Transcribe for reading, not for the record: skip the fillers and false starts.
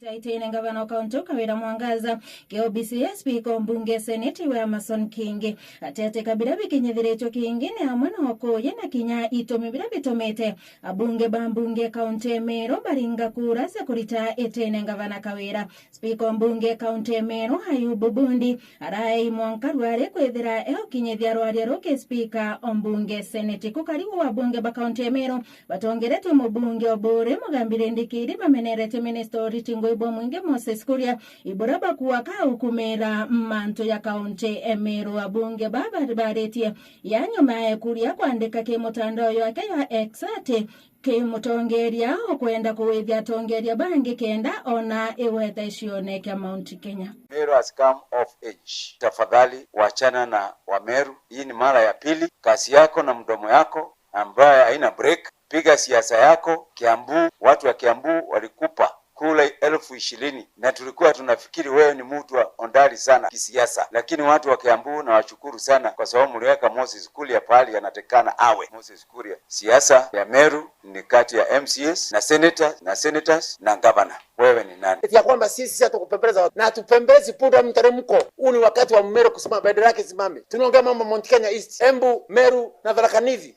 Taitine ngavana kaunti Kawira Mwangaza KOBCS Speaker mbunge Seneti wa Amason Kingi atete kabira bikinyithiritwo kingine hamwe na okoye na kinya itomi bira bitomete abunge bambunge kaunti Meru baringa kura se kurita etene ngavana Kawira. Speaker mbunge kaunti Meru Ayubu Bundi arai mwankarware kwethira kinyithia rwari roke Speaker ombunge Seneti kukaribu wa bunge ba kaunti Meru batongeretwe mubunge obore mugambire ndikiri bamenerete minister Ritingo Ibo Mwinge Moses Kuria iboraba kuwaka hukumera manto ya kaunti Meru abunge baba baretie yanyuma ya Kuria kuandika ke mutandao yake ya X ate ke mutongeria okwenda kuwethia tongeria bangi kenda ona ewetha ishioneke Mount Kenya. Meru has come of age. Tafadhali wachana na Wameru. Hii ni mara ya pili. Kasi yako na mdomo yako ambaye haina break. Piga siasa yako. Kiambu, watu wa Kiambu walikupa kula 20,000 na tulikuwa tunafikiri wewe ni mtu wa ondari sana kisiasa, lakini watu wa Kiambu na washukuru sana kwa sababu mliweka Moses Kuria pahali anatekana awe. Moses Kuria, siasa ya Meru ni kati ya MCS na senators na governor. Wewe ni nani? Ya kwamba sisi hatukupembeleza na tupembelezi punda mteremko. Huu ni wakati wa Meru kusema bendera yake simame. Tunaongea mambo Mount Kenya East, Embu, Meru na Tharaka Nithi.